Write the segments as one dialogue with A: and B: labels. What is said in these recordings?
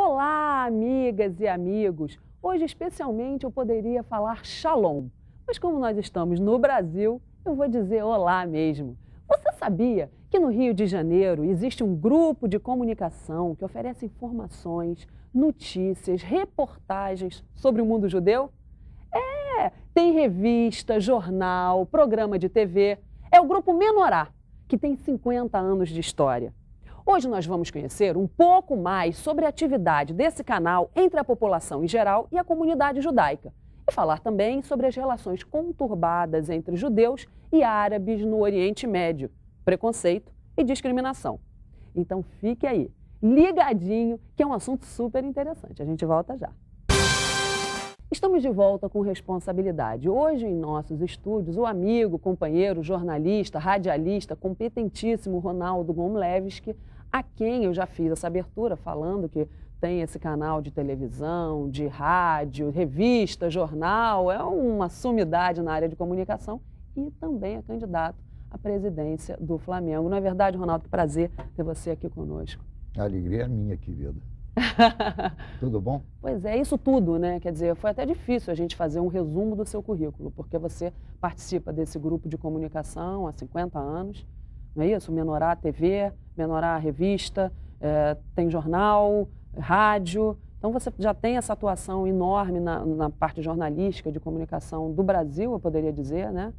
A: Olá, amigas e amigos! Hoje, especialmente, eu poderia falar shalom. Mas como nós estamos no Brasil, eu vou dizer olá mesmo. Você sabia que no Rio de Janeiro existe um grupo de comunicação que oferece informações, notícias, reportagens sobre o mundo judeu? Tem revista, jornal, programa de TV. É o Grupo Menorá, que tem 50 anos de história. Hoje nós vamos conhecer um pouco mais sobre a atividade desse canal entre a população em geral e a comunidade judaica. E falar também sobre as relações conturbadas entre judeus e árabes no Oriente Médio, preconceito e discriminação. Então fique aí, ligadinho, que é um assunto super interessante. A gente volta já. Estamos de volta com responsabilidade. Hoje, em nossos estúdios, o amigo, companheiro, jornalista, radialista, competentíssimo Ronaldo Gomlewski, a quem eu já fiz essa abertura falando que tem esse canal de televisão, de rádio, revista, jornal, é uma sumidade na área de comunicação e também é candidato à presidência do Flamengo. Não é verdade, Ronaldo? Que prazer ter você aqui conosco.
B: A alegria é minha, querida. Tudo bom?
A: Pois é, isso tudo, né? Quer dizer, foi até difícil a gente fazer um resumo do seu currículo, porque você participa desse grupo de comunicação há 50 anos, não é isso? Menorá TV, Menorá Revista, tem jornal, rádio. Então você já tem essa atuação enorme na parte jornalística de comunicação do Brasil, eu poderia dizer, né?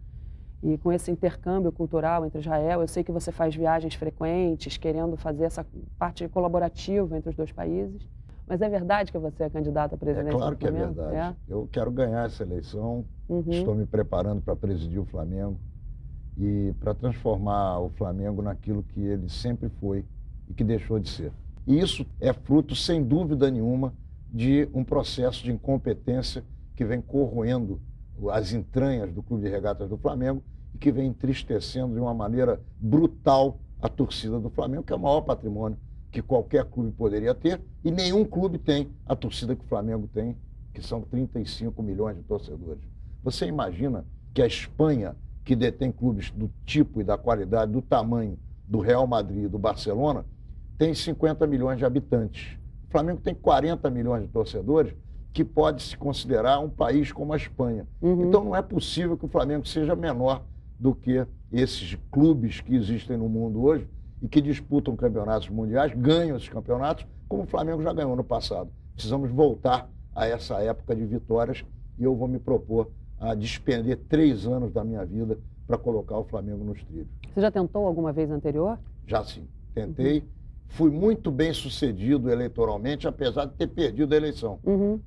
A: E com esse intercâmbio cultural entre Israel, eu sei que você faz viagens frequentes, querendo fazer essa parte colaborativa entre os dois países. Mas é verdade que você é candidato à presidência do Flamengo?
B: É claro que é verdade. Eu quero ganhar essa eleição, estou me preparando para presidir o Flamengo e para transformar o Flamengo naquilo que ele sempre foi e que deixou de ser. E isso é fruto, sem dúvida nenhuma, de um processo de incompetência que vem corroendo as entranhas do Clube de Regatas do Flamengo e que vem entristecendo de uma maneira brutal a torcida do Flamengo, que é o maior patrimônio que qualquer clube poderia ter, e nenhum clube tem a torcida que o Flamengo tem, que são 35 milhões de torcedores. Você imagina que a Espanha, que detém clubes do tipo e da qualidade, do tamanho do Real Madrid e do Barcelona, tem 50 milhões de habitantes. O Flamengo tem 40 milhões de torcedores, que pode se considerar um país como a Espanha. Então não é possível que o Flamengo seja menor do que esses clubes que existem no mundo hoje e que disputam campeonatos mundiais, ganham esses campeonatos, como o Flamengo já ganhou no passado. Precisamos voltar a essa época de vitórias e eu vou me propor a despender 3 anos da minha vida para colocar o Flamengo nos trilhos.
A: Você já tentou alguma vez anterior?
B: Já sim, tentei. Fui muito bem sucedido eleitoralmente, apesar de ter perdido a eleição.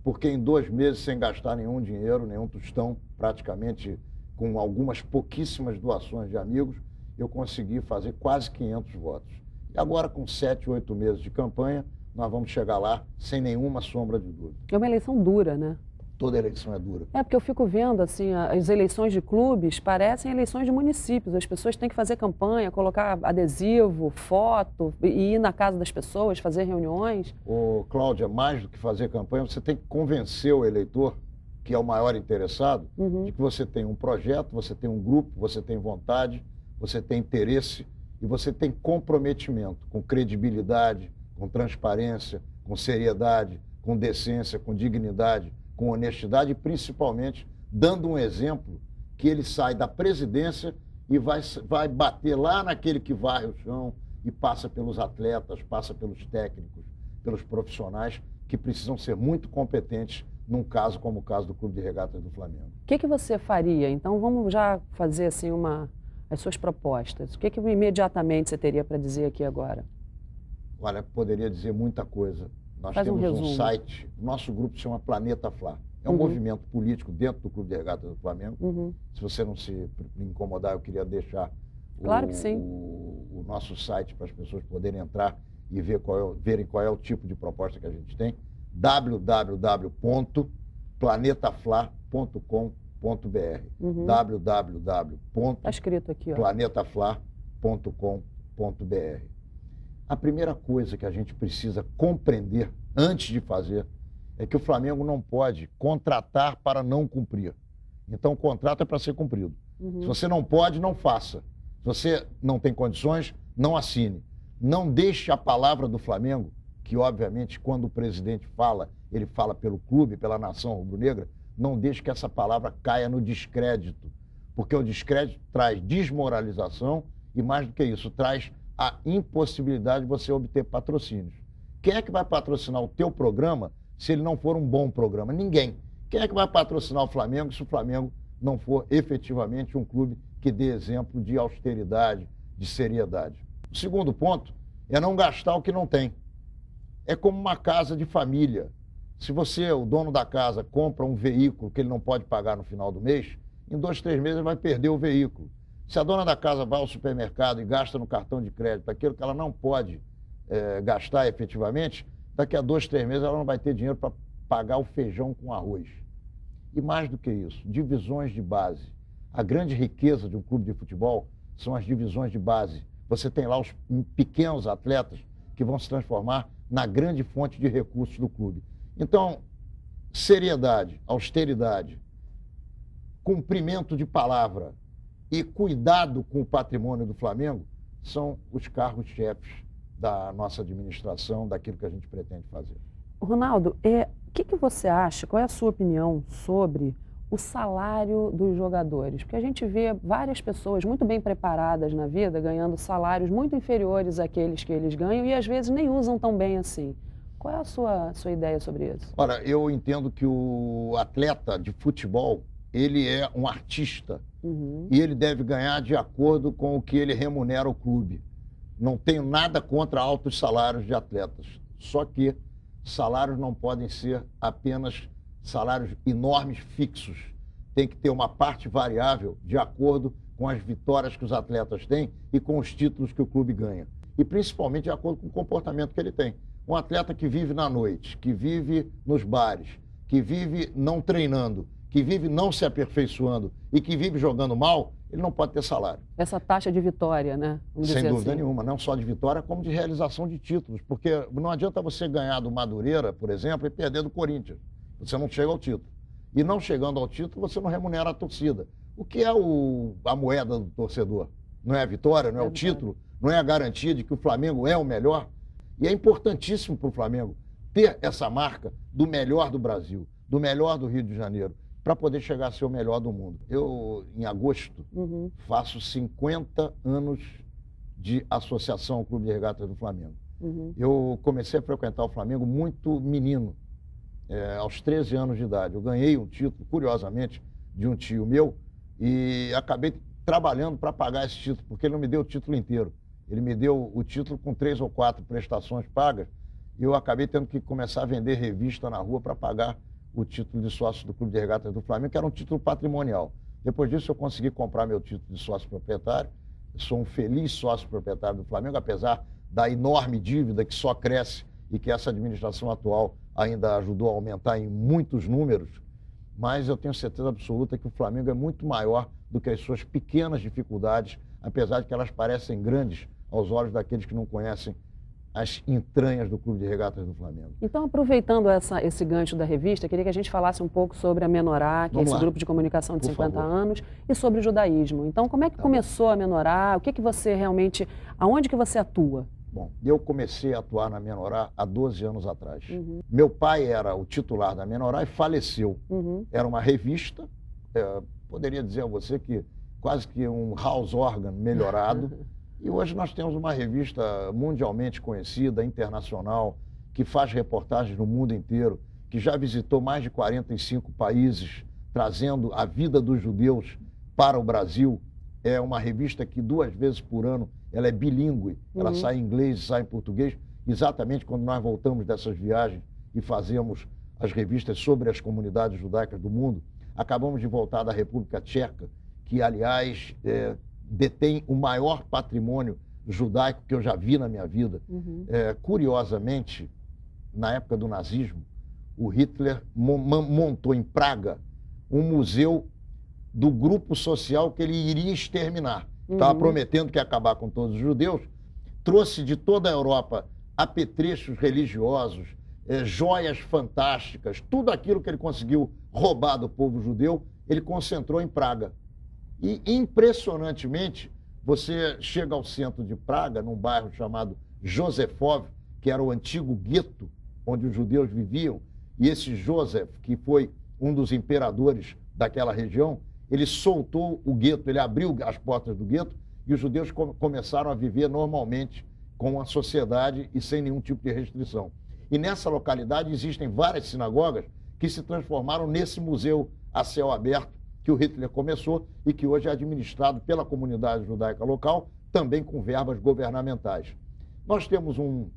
B: Porque em 2 meses, sem gastar nenhum dinheiro, nenhum tostão, praticamente com algumas pouquíssimas doações de amigos, eu consegui fazer quase 500 votos. E agora, com 7, 8 meses de campanha, nós vamos chegar lá sem nenhuma sombra de dúvida.
A: É uma eleição dura, né?
B: Toda eleição é dura.
A: É, porque eu fico vendo, assim, as eleições de clubes parecem eleições de municípios. As pessoas têm que fazer campanha, colocar adesivo, foto, e ir na casa das pessoas, fazer reuniões.
B: Ô, Cláudia, mais do que fazer campanha, você tem que convencer o eleitor, que é o maior interessado, de que você tem um projeto, você tem um grupo, você tem vontade, você tem interesse e você tem comprometimento com credibilidade, com transparência, com seriedade, com decência, com dignidade, com honestidade e, principalmente, dando um exemplo que ele sai da presidência e vai bater lá naquele que varre o chão e passa pelos atletas, passa pelos técnicos, pelos profissionais que precisam ser muito competentes num caso como o caso do Clube de Regatas do Flamengo.
A: O que você faria? Então, vamos já fazer assim as suas propostas. O que imediatamente você teria para dizer aqui agora?
B: Olha, poderia dizer muita coisa. Nós
A: Faz
B: temos
A: um
B: site, nosso grupo se chama Planeta Fla. É um movimento político dentro do Clube de Regatas do Flamengo. Se você não se incomodar, eu queria deixar
A: claro que sim.
B: o nosso site para as pessoas poderem entrar e verem qual é o tipo de proposta que a gente tem. www.planetafla.com.br
A: Está escrito aqui, ó.
B: planetafla.com.br. A primeira coisa que a gente precisa compreender antes de fazer é que o Flamengo não pode contratar para não cumprir. Então, o contrato é para ser cumprido. Se você não pode, não faça. Se você não tem condições, não assine. Não deixe a palavra do Flamengo que obviamente quando o presidente fala, ele fala pelo clube, pela nação rubro-negra, não deixe que essa palavra caia no descrédito, porque o descrédito traz desmoralização e, mais do que isso, traz a impossibilidade de você obter patrocínios. Quem é que vai patrocinar o teu programa se ele não for um bom programa? Ninguém. Quem é que vai patrocinar o Flamengo se o Flamengo não for efetivamente um clube que dê exemplo de austeridade, de seriedade? O segundo ponto é não gastar o que não tem. É como uma casa de família. Se você, o dono da casa, compra um veículo que ele não pode pagar no final do mês, em 2, 3 meses ele vai perder o veículo. Se a dona da casa vai ao supermercado e gasta no cartão de crédito aquilo que ela não pode gastar efetivamente, daqui a 2, 3 meses ela não vai ter dinheiro para pagar o feijão com arroz. E mais do que isso, divisões de base. A grande riqueza de um clube de futebol são as divisões de base. Você tem lá os pequenos atletas que vão se transformar na grande fonte de recursos do clube. Então, seriedade, austeridade, cumprimento de palavra e cuidado com o patrimônio do Flamengo são os cargos-chefes da nossa administração, daquilo que a gente pretende fazer.
A: Ronaldo, o que você acha, qual é a sua opinião sobre o salário dos jogadores? Porque a gente vê várias pessoas muito bem preparadas na vida ganhando salários muito inferiores àqueles que eles ganham e às vezes nem usam tão bem assim. Qual é a sua ideia sobre isso?
B: Olha, eu entendo que o atleta de futebol, ele é um artista e ele deve ganhar de acordo com o que ele remunera o clube. Não tenho nada contra altos salários de atletas, só que salários não podem ser apenas salários enormes fixos. Tem que ter uma parte variável de acordo com as vitórias que os atletas têm e com os títulos que o clube ganha. E principalmente de acordo com o comportamento que ele tem. Um atleta que vive na noite, que vive nos bares, que vive não treinando, que vive não se aperfeiçoando e que vive jogando mal, ele não pode ter salário.
A: Essa taxa de vitória, né?
B: Sem dúvida nenhuma, não só de vitória, como de realização de títulos. Porque não adianta você ganhar do Madureira, por exemplo, e perder do Corinthians. Você não chega ao título. E não chegando ao título, você não remunera a torcida. O que é a moeda do torcedor? Não é a vitória, não é o título, não é a garantia de que o Flamengo é o melhor? E é importantíssimo para o Flamengo ter essa marca do melhor do Brasil, do melhor do Rio de Janeiro, para poder chegar a ser o melhor do mundo. Eu, em agosto, faço 50 anos de associação ao Clube de Regatas do Flamengo. Eu comecei a frequentar o Flamengo muito menino, aos 13 anos de idade. Eu ganhei um título, curiosamente, de um tio meu e acabei trabalhando para pagar esse título, porque ele não me deu o título inteiro. Ele me deu o título com 3 ou 4 prestações pagas e eu acabei tendo que começar a vender revista na rua para pagar o título de sócio do Clube de Regatas do Flamengo, que era um título patrimonial. Depois disso, eu consegui comprar meu título de sócio proprietário. Eu sou um feliz sócio proprietário do Flamengo, apesar da enorme dívida que só cresce e que essa administração atual ainda ajudou a aumentar em muitos números. Mas eu tenho certeza absoluta que o Flamengo é muito maior do que as suas pequenas dificuldades, apesar de que elas parecem grandes aos olhos daqueles que não conhecem as entranhas do Clube de Regatas do Flamengo.
A: Então, aproveitando esse gancho da revista, queria que a gente falasse um pouco sobre a Menorá, que é esse grupo de comunicação de 50 anos, e sobre o judaísmo. Então, como é que começou a Menorá? O que você realmente... Aonde que você atua?
B: Bom, eu comecei a atuar na Menorá há 12 anos atrás. Meu pai era o titular da Menorá e faleceu. Era uma revista, poderia dizer a você que quase que um house organ melhorado. E hoje nós temos uma revista mundialmente conhecida, internacional, que faz reportagens no mundo inteiro, que já visitou mais de 45 países, trazendo a vida dos judeus para o Brasil. É uma revista que 2 vezes por ano ela é bilíngue, ela sai em inglês e sai em português, exatamente quando nós voltamos dessas viagens e fazemos as revistas sobre as comunidades judaicas do mundo. Acabamos de voltar da República Tcheca, que, aliás, detém o maior patrimônio judaico que eu já vi na minha vida. Curiosamente, na época do nazismo, o Hitler montou em Praga um museu do grupo social que ele iria exterminar. Estava prometendo que ia acabar com todos os judeus. Trouxe de toda a Europa apetrechos religiosos, joias fantásticas, tudo aquilo que ele conseguiu roubar do povo judeu, ele concentrou em Praga. E, impressionantemente, você chega ao centro de Praga, num bairro chamado Josefov, que era o antigo gueto, onde os judeus viviam, e esse Joseph, que foi um dos imperadores daquela região, ele soltou o gueto, ele abriu as portas do gueto, e os judeus começaram a viver normalmente com a sociedade e sem nenhum tipo de restrição. E nessa localidade existem várias sinagogas que se transformaram nesse museu a céu aberto que o Hitler começou e que hoje é administrado pela comunidade judaica local, também com verbas governamentais. Nós temos um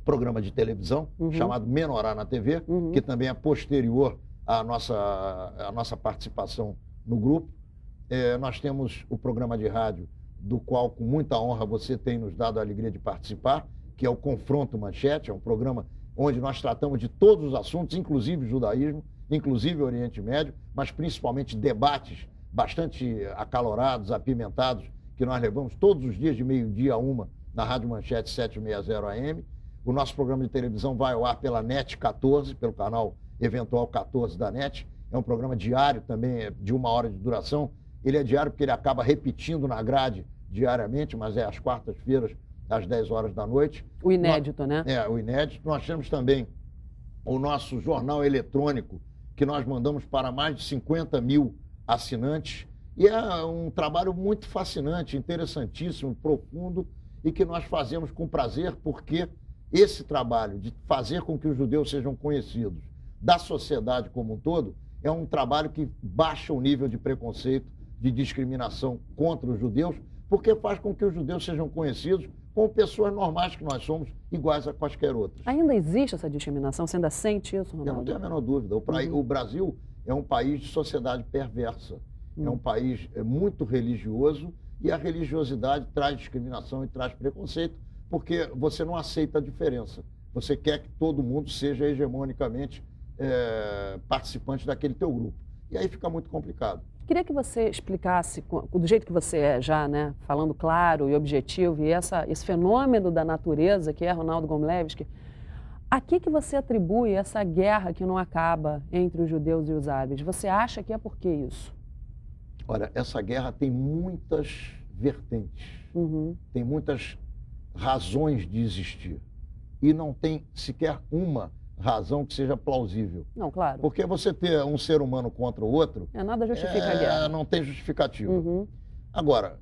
B: programa de televisão chamado Menorá na TV, que também é posterior à nossa participação no grupo. Nós temos o programa de rádio, do qual, com muita honra, você tem nos dado a alegria de participar, que é o Confronto Manchete, é um programa onde nós tratamos de todos os assuntos, inclusive judaísmo, inclusive Oriente Médio, mas principalmente debates bastante acalorados, apimentados, que nós levamos todos os dias de meio-dia a 1 na Rádio Manchete 760 AM. O nosso programa de televisão vai ao ar pela NET 14, pelo canal Eventual 14 da NET. É um programa diário também, de 1 hora de duração. Ele é diário porque ele acaba repetindo na grade diariamente, mas é às quartas-feiras, às 10 horas da noite.
A: O inédito, né?
B: O inédito. Nós temos também o nosso jornal eletrônico, que nós mandamos para mais de 50 mil assinantes. E é um trabalho muito fascinante, interessantíssimo, profundo, e que nós fazemos com prazer, porque esse trabalho de fazer com que os judeus sejam conhecidos da sociedade como um todo é um trabalho que baixa o nível de preconceito, de discriminação contra os judeus, porque faz com que os judeus sejam conhecidos como pessoas normais que nós somos, iguais a qualquer outras.
A: Ainda existe essa discriminação? Você ainda sente isso, Ronaldo?
B: Eu não tenho a menor dúvida. O Brasil é um país de sociedade perversa. É um país muito religioso e a religiosidade traz discriminação e traz preconceito, porque você não aceita a diferença. Você quer que todo mundo seja hegemonicamente participante daquele teu grupo. E aí fica muito complicado.
A: Queria que você explicasse, do jeito que você é já, né, falando claro e objetivo, e esse fenômeno da natureza, que é Ronaldo Gomlewski, a que você atribui essa guerra que não acaba entre os judeus e os árabes? Você acha que é por que isso?
B: Olha, essa guerra tem muitas vertentes, tem muitas razões de existir, e não tem sequer uma razão que seja plausível.
A: Não, claro.
B: Porque você ter um ser humano contra o outro...
A: nada justifica a guerra.
B: Não tem justificativa. Agora,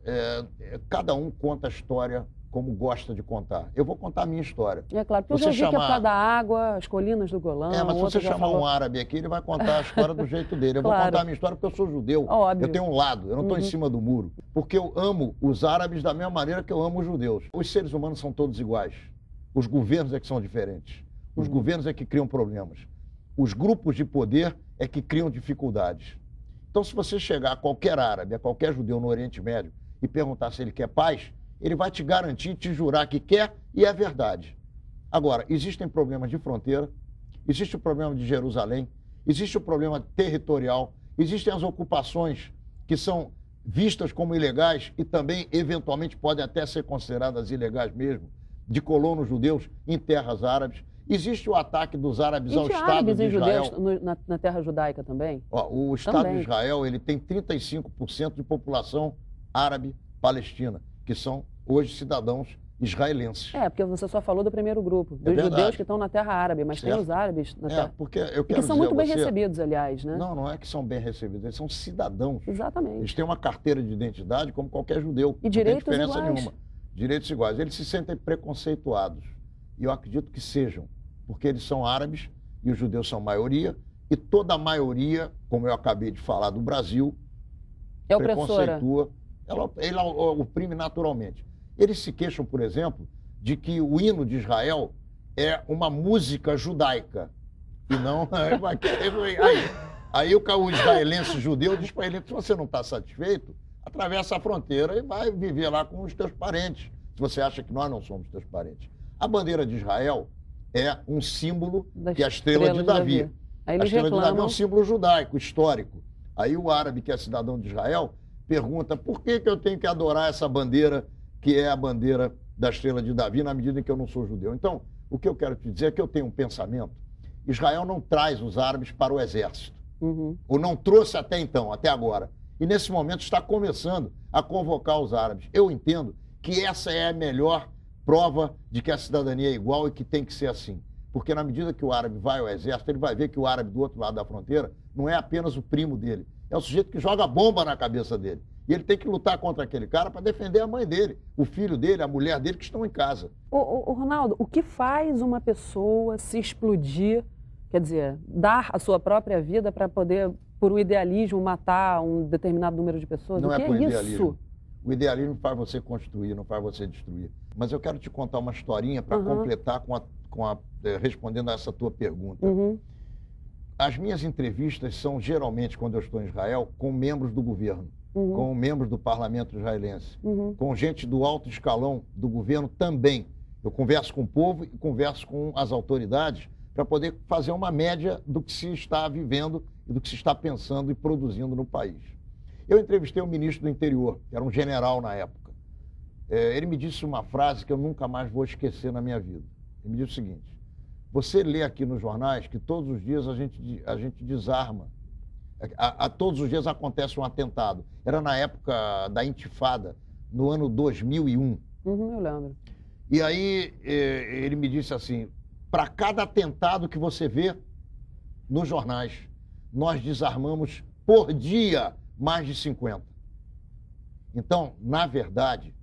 B: cada um conta a história como gosta de contar. Eu vou contar a minha história.
A: É claro, porque eu já vi que é por causa da água, as colinas do Golã...
B: mas se você chamar um árabe aqui, ele vai contar a história do jeito dele. Eu vou contar a minha história porque eu sou judeu.
A: Óbvio.
B: Eu tenho um lado, eu não estou em cima do muro. Porque eu amo os árabes da mesma maneira que eu amo os judeus. Os seres humanos são todos iguais. Os governos é que são diferentes. Os governos é que criam problemas. Os grupos de poder é que criam dificuldades. Então, se você chegar a qualquer árabe, a qualquer judeu no Oriente Médio e perguntar se ele quer paz, ele vai te garantir, te jurar que quer, e é verdade. Agora, existem problemas de fronteira, existe o problema de Jerusalém, existe o problema territorial, existem as ocupações que são vistas como ilegais e também, eventualmente, podem até ser consideradas ilegais mesmo, de colonos judeus em terras árabes. Existe o ataque dos árabes ao Estado de Israel.
A: Judeus na terra judaica também?
B: O Estado de Israel ele tem 35% de população árabe palestina, que são hoje cidadãos israelenses.
A: Porque você só falou do primeiro grupo, dos judeus que estão na terra árabe, mas tem os árabes na terra.
B: Porque eu quero
A: e que são muito bem recebidos, aliás, né?
B: Não é que são bem recebidos, eles são cidadãos.
A: Exatamente.
B: Eles têm uma carteira de identidade como qualquer judeu.
A: E direitos
B: não tem diferença
A: iguais.
B: nenhuma. Direitos iguais. Eles se sentem preconceituados. E eu acredito que sejam, porque eles são árabes e os judeus são maioria, e toda a maioria, como eu acabei de falar, do Brasil,
A: é opressora.
B: Preconceitua, ela oprime naturalmente. Eles se queixam, por exemplo, de que o hino de Israel é uma música judaica, e não... Aí o israelense judeu diz para ele, se você não está satisfeito, atravessa a fronteira e vai viver lá com os teus parentes, se você acha que nós não somos teus parentes. A bandeira de Israel é um símbolo, que é a estrela de Davi.
A: Aí
B: a estrela de Davi é um símbolo judaico, histórico. Aí o árabe, que é cidadão de Israel, pergunta por que eu tenho que adorar essa bandeira, que é a bandeira da estrela de Davi, na medida em que eu não sou judeu. Então, o que eu quero te dizer é que eu tenho um pensamento. Israel não traz os árabes para o exército. Ou não trouxe até então, até agora. E nesse momento está começando a convocar os árabes. Eu entendo que essa é a melhor prova de que a cidadania é igual e que tem que ser assim. Porque na medida que o árabe vai ao exército, ele vai ver que o árabe do outro lado da fronteira não é apenas o primo dele, é o sujeito que joga bomba na cabeça dele. E ele tem que lutar contra aquele cara para defender a mãe dele, o filho dele, a mulher dele que estão em casa.
A: Ronaldo, o que faz uma pessoa se explodir, quer dizer, dar a sua própria vida para poder, por um idealismo, matar um determinado número de pessoas?
B: Não
A: o que
B: é por
A: isso?
B: idealismo. O idealismo faz você construir, não faz você destruir. Mas eu quero te contar uma historinha para completar respondendo a essa tua pergunta. As minhas entrevistas são geralmente, quando eu estou em Israel, com membros do governo, com membros do parlamento israelense, com gente do alto escalão do governo também. Eu converso com o povo e converso com as autoridades para poder fazer uma média do que se está vivendo e do que se está pensando e produzindo no país. Eu entrevistei o ministro do Interior, que era um general na época. Ele me disse uma frase que eu nunca mais vou esquecer na minha vida. Ele me disse o seguinte: você lê aqui nos jornais que todos os dias a gente desarma. Todos os dias acontece um atentado. Era na época da Intifada, no ano 2001.
A: Eu lembro.
B: E aí ele me disse assim: para cada atentado que você vê nos jornais, nós desarmamos por dia mais de 50. Então, na verdade,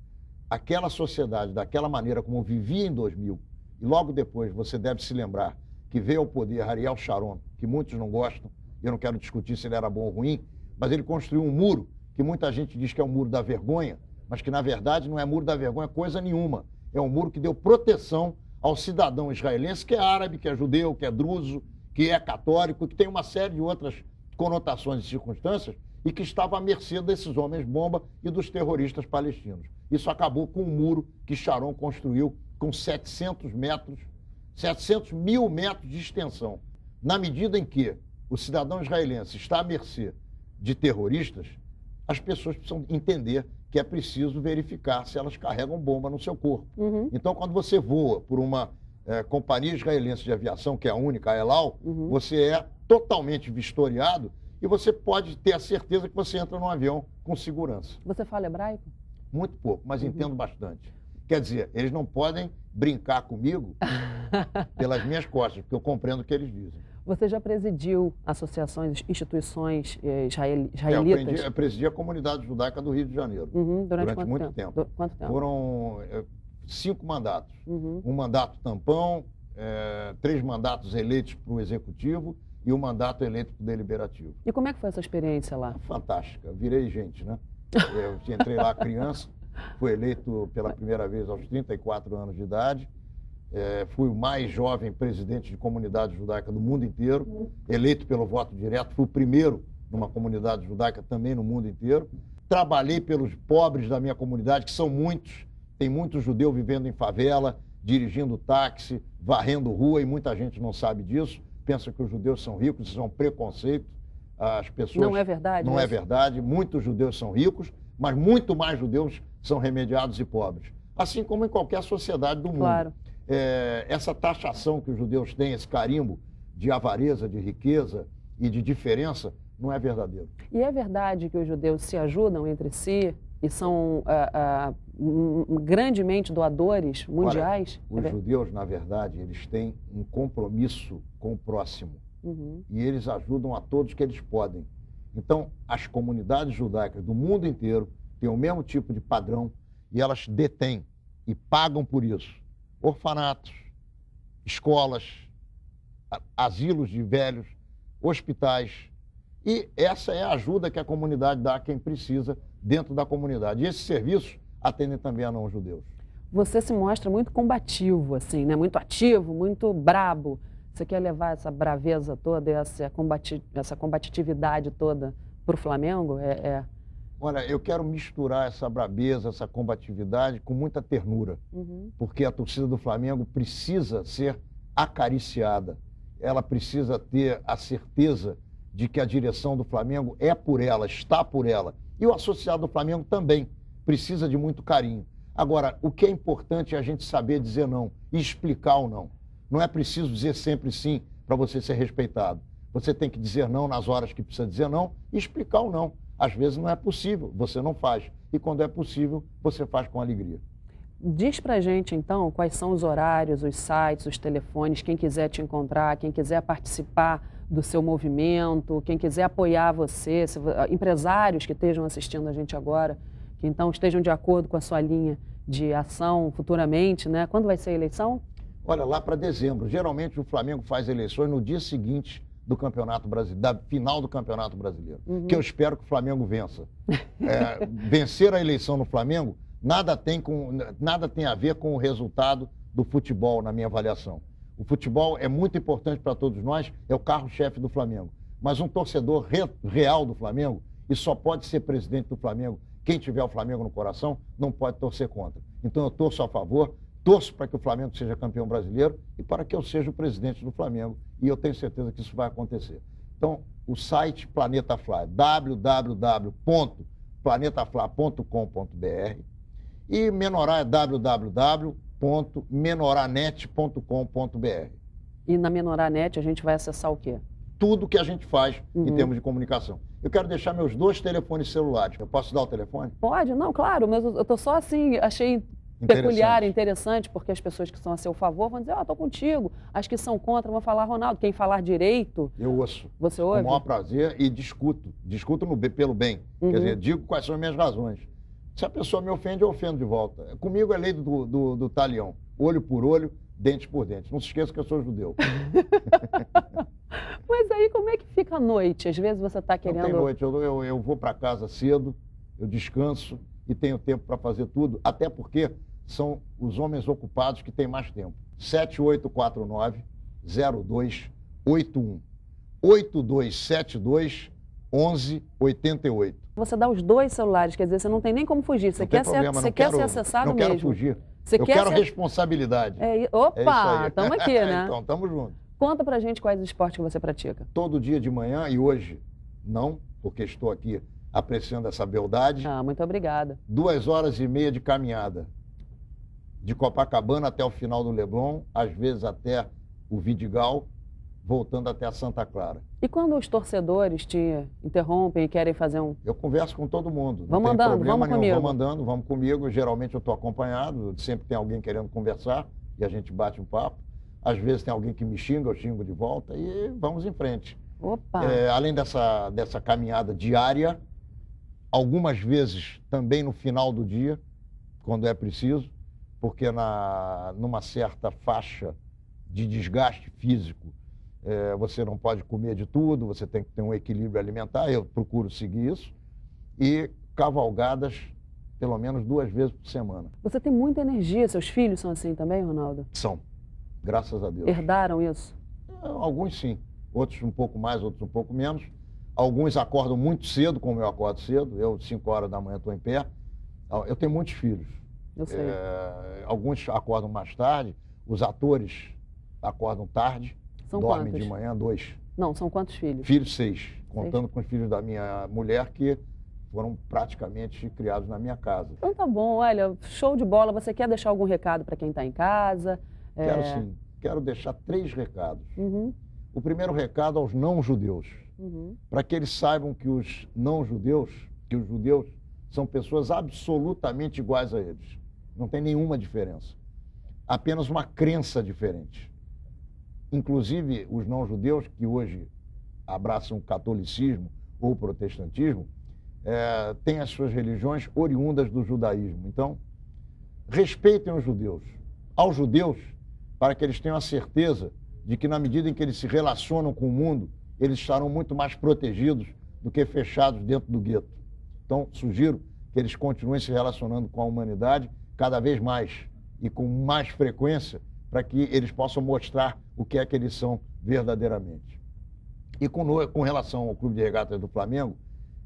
B: aquela sociedade, daquela maneira como vivia em 2000, e logo depois você deve se lembrar que veio ao poder Ariel Sharon, que muitos não gostam, eu não quero discutir se ele era bom ou ruim, mas ele construiu um muro, que muita gente diz que é o muro da vergonha, mas que na verdade não é muro da vergonha coisa nenhuma. É um muro que deu proteção ao cidadão israelense, que é árabe, que é judeu, que é druso, que é católico, que tem uma série de outras conotações e circunstâncias, e que estava à mercê desses homens-bomba e dos terroristas palestinos. Isso acabou com um muro que Sharon construiu com 700 mil metros de extensão. Na medida em que o cidadão israelense está à mercê de terroristas, as pessoas precisam entender que é preciso verificar se elas carregam bomba no seu corpo. Então, quando você voa por uma companhia israelense de aviação, que é a única, a El Al, você é totalmente vistoriado e você pode ter a certeza que você entra num avião com segurança.
A: Você fala hebraico?
B: Muito pouco, mas entendo bastante. Quer dizer, eles não podem brincar comigo pelas minhas costas, porque eu compreendo o que eles dizem.
A: Você já presidiu associações, instituições israelitas?
B: Eu presidi a comunidade judaica do Rio de Janeiro durante muito tempo.
A: Quanto tempo?
B: Foram 5 mandatos. Um mandato tampão, 3 mandatos eleitos para o Executivo e um mandato eleito para o Deliberativo.
A: E como é que foi essa experiência lá?
B: Fantástica. Virei gente, né? Eu entrei lá criança, fui eleito pela primeira vez aos 34 anos de idade. Fui o mais jovem presidente de comunidade judaica do mundo inteiro, eleito pelo voto direto. Fui o primeiro numa comunidade judaica também no mundo inteiro. Trabalhei pelos pobres da minha comunidade, que são muitos. Tem muito judeu vivendo em favela, dirigindo táxi, varrendo rua, e muita gente não sabe disso. Pensa que os judeus são ricos, isso é um preconceito. As pessoas...
A: Não é verdade?
B: Não é verdade. Muitos judeus são ricos, mas muito mais judeus são remediados e pobres. Assim como em qualquer sociedade do mundo.
A: Claro.
B: Essa taxação que os judeus têm, esse carimbo de avareza, de riqueza e de diferença, não é verdadeiro.
A: E é verdade que os judeus se ajudam entre si e são grandemente doadores mundiais?
B: Olha, os judeus, na verdade, eles têm um compromisso com o próximo. E eles ajudam a todos que eles podem. Então, as comunidades judaicas do mundo inteiro têm o mesmo tipo de padrão e elas detêm e pagam por isso orfanatos, escolas, asilos de velhos, hospitais. E essa é a ajuda que a comunidade dá a quem precisa dentro da comunidade. E esses serviços atendem também a não-judeus.
A: Você se mostra muito combativo, assim, né? Muito ativo, muito brabo. Você quer levar essa braveza toda, essa combatividade toda para o Flamengo?
B: Olha, eu quero misturar essa brabeza, essa combatividade com muita ternura, porque a torcida do Flamengo precisa ser acariciada, ela precisa ter a certeza de que a direção do Flamengo é por ela, está por ela. E o associado do Flamengo também precisa de muito carinho. Agora, o que é importante é a gente saber dizer não e explicar o não. Não é preciso dizer sempre sim para você ser respeitado. Você tem que dizer não nas horas que precisa dizer não e explicar o não. Às vezes não é possível, você não faz. E quando é possível, você faz com alegria.
A: Diz pra gente, então, quais são os horários, os sites, os telefones, quem quiser te encontrar, quem quiser participar do seu movimento, quem quiser apoiar você, empresários que estejam assistindo a gente agora, que então estejam de acordo com a sua linha de ação futuramente, né? Quando vai ser a eleição?
B: Olha, lá para dezembro. Geralmente o Flamengo faz eleições no dia seguinte do Campeonato Brasileiro, da final do Campeonato Brasileiro, que eu espero que o Flamengo vença. Vencer a eleição no Flamengo nada tem a ver com o resultado do futebol, na minha avaliação. O futebol é muito importante para todos nós, é o carro-chefe do Flamengo. Mas um torcedor real do Flamengo, e só pode ser presidente do Flamengo quem tiver o Flamengo no coração, não pode torcer contra. Então eu torço a favor, torço para que o Flamengo seja campeão brasileiro e para que eu seja o presidente do Flamengo. E eu tenho certeza que isso vai acontecer. Então, o site Planeta Fla, www.planetafla.com.br, e Menorá é www.menoranet.com.br.
A: E na Menoranet a gente vai acessar o quê?
B: Tudo que a gente faz em termos de comunicação. Eu quero deixar meus 2 telefones celulares. Eu posso dar o telefone?
A: Pode, não, claro, mas eu tô só assim, achei peculiar, interessante, porque as pessoas que são a seu favor vão dizer, estou contigo. As que são contra vão falar, Ronaldo, quem falar direito... Eu
B: ouço.
A: Você ouve?
B: Com o maior prazer e discuto. Discuto pelo bem. Quer dizer, digo quais são as minhas razões. Se a pessoa me ofende, eu ofendo de volta. Comigo é lei do talião. Olho por olho, dente por dente. Não se esqueça que eu sou judeu.
A: Mas aí como é que fica a noite? Às vezes você está querendo...
B: Não tem noite. Eu vou para casa cedo, eu descanso e tenho tempo para fazer tudo. Até porque são os homens ocupados que têm mais tempo. 7849-0281. 8272-1188.
A: Você dá os 2 celulares, quer dizer, você não tem nem como fugir. Você quer ser acessado mesmo.
B: Não quero fugir. Eu quero responsabilidade.
A: Opa, estamos aqui, né?
B: Então, estamos juntos.
A: Conta pra gente quais esportes que você pratica.
B: Todo dia de manhã, e hoje não, porque estou aqui apreciando essa beldade.
A: Muito obrigada.
B: 2h30 de caminhada. De Copacabana até o final do Leblon, às vezes até o Vidigal, voltando até a Santa Clara.
A: E quando os torcedores te interrompem e querem fazer um...
B: Eu converso com todo mundo.
A: Vamos andando, vamos comigo.
B: Vamos andando, vamos comigo. Geralmente eu estou acompanhado, sempre tem alguém querendo conversar e a gente bate um papo. Às vezes tem alguém que me xinga, eu xingo de volta e vamos em frente.
A: Opa!
B: Além dessa caminhada diária, algumas vezes também no final do dia, quando é preciso, porque numa certa faixa de desgaste físico, você não pode comer de tudo, você tem que ter um equilíbrio alimentar, eu procuro seguir isso, e cavalgadas pelo menos 2 vezes por semana.
A: Você tem muita energia, seus filhos são assim também, Ronaldo?
B: São, graças a Deus.
A: Herdaram isso?
B: Alguns sim, outros um pouco mais, outros um pouco menos. Alguns acordam muito cedo, como eu acordo cedo, eu 5 horas da manhã estou em pé. Eu tenho muitos filhos.
A: Eu sei.
B: Alguns acordam mais tarde, os atores acordam tarde, dormem de manhã, 2.
A: Não, são quantos filhos?
B: Filhos 6, contando com os filhos da minha mulher, que foram praticamente criados na minha casa.
A: Então tá bom, olha, show de bola. Você quer deixar algum recado para quem está em casa?
B: Quero sim, quero deixar 3 recados. O primeiro recado aos não-judeus, para que eles saibam que os não-judeus, que os judeus são pessoas absolutamente iguais a eles. Não tem nenhuma diferença. Apenas uma crença diferente. Inclusive, os não-judeus que hoje abraçam o catolicismo ou o protestantismo, têm as suas religiões oriundas do judaísmo. Então, respeitem os judeus. Aos judeus, para que eles tenham a certeza de que, na medida em que eles se relacionam com o mundo, eles estarão muito mais protegidos do que fechados dentro do gueto. Então, sugiro que eles continuem se relacionando com a humanidade cada vez mais e com mais frequência, para que eles possam mostrar o que é que eles são verdadeiramente. E com relação ao Clube de Regatas do Flamengo,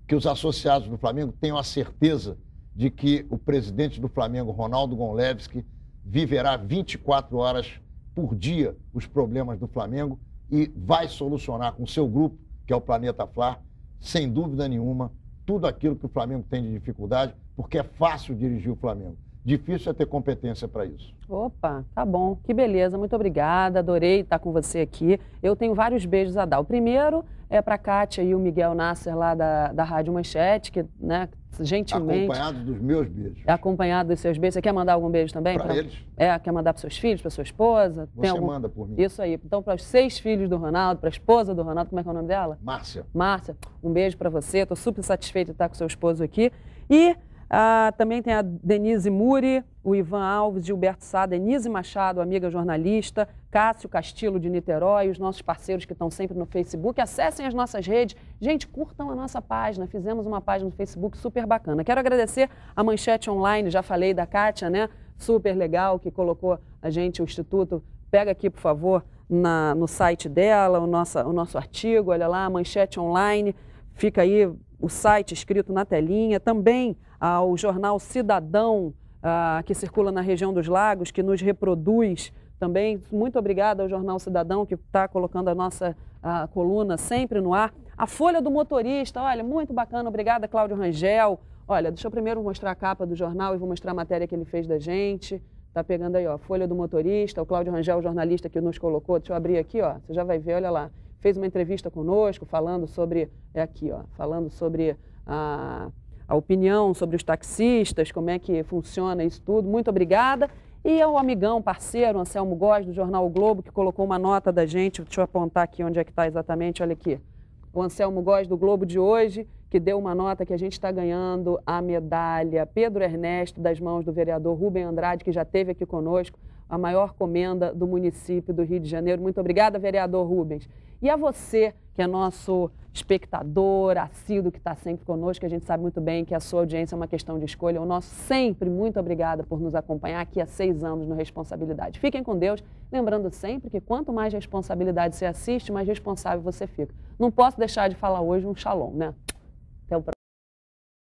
B: que os associados do Flamengo tenham a certeza de que o presidente do Flamengo, Ronaldo Gonlewski, viverá 24 horas por dia os problemas do Flamengo e vai solucionar com o seu grupo, que é o Planeta Fla, sem dúvida nenhuma, tudo aquilo que o Flamengo tem de dificuldade, porque é fácil dirigir o Flamengo. Difícil é ter competência para isso.
A: Opa, tá bom, que beleza, muito obrigada, adorei estar com você aqui. Eu tenho vários beijos a dar. O primeiro é para a Kátia e o Miguel Nasser lá da Rádio Manchete, que, né, gentilmente...
B: Acompanhado dos meus beijos.
A: Acompanhado dos seus beijos. Você quer mandar algum beijo também?
B: Para eles.
A: Quer mandar para seus filhos, para sua esposa?
B: Você manda por mim.
A: Isso aí. Então, para os 6 filhos do Ronaldo, para a esposa do Ronaldo, como é que é o nome dela?
B: Márcia.
A: Márcia, um beijo para você. Estou super satisfeita de estar com seu esposo aqui. E... também tem a Denise Muri, o Ivan Alves, Gilberto Sá, Denise Machado, amiga jornalista, Cássio Castilho de Niterói, os nossos parceiros que estão sempre no Facebook. Acessem as nossas redes. Gente, curtam a nossa página. Fizemos uma página no Facebook super bacana. Quero agradecer a Manchete Online, já falei da Kátia, né? Super legal, que colocou a gente, o Instituto. Pega aqui, por favor, no site dela, o nosso artigo, olha lá, Manchete Online. Fica aí o site escrito na telinha. Também ao jornal Cidadão, que circula na região dos Lagos, que nos reproduz também. Muito obrigada ao jornal Cidadão, que está colocando a nossa coluna sempre no ar. A Folha do Motorista, olha, muito bacana. Obrigada, Cláudio Rangel. Olha, deixa eu primeiro mostrar a capa do jornal e vou mostrar a matéria que ele fez da gente. Tá pegando aí, ó, Folha do Motorista, o Cláudio Rangel, o jornalista que nos colocou. Deixa eu abrir aqui, ó, você já vai ver, olha lá. Fez uma entrevista conosco falando sobre, falando sobre a opinião sobre os taxistas, como é que funciona isso tudo. Muito obrigada. E ao amigão, parceiro, Anselmo Góes, do jornal o Globo, que colocou uma nota da gente. Deixa eu apontar aqui onde é que está exatamente, olha aqui. O Anselmo Góes, do Globo de hoje, que deu uma nota que a gente está ganhando a medalha Pedro Ernesto, das mãos do vereador Rubem Andrade, que já esteve aqui conosco, a maior comenda do município do Rio de Janeiro. Muito obrigada, vereador Rubens. E a você, que é nosso espectador, assíduo, que está sempre conosco, a gente sabe muito bem que a sua audiência é uma questão de escolha. O nosso sempre, muito obrigada por nos acompanhar aqui há 6 anos no Responsabilidade. Fiquem com Deus, lembrando sempre que quanto mais responsabilidade você assiste, mais responsável você fica. Não posso deixar de falar hoje um shalom, né? Até o próximo.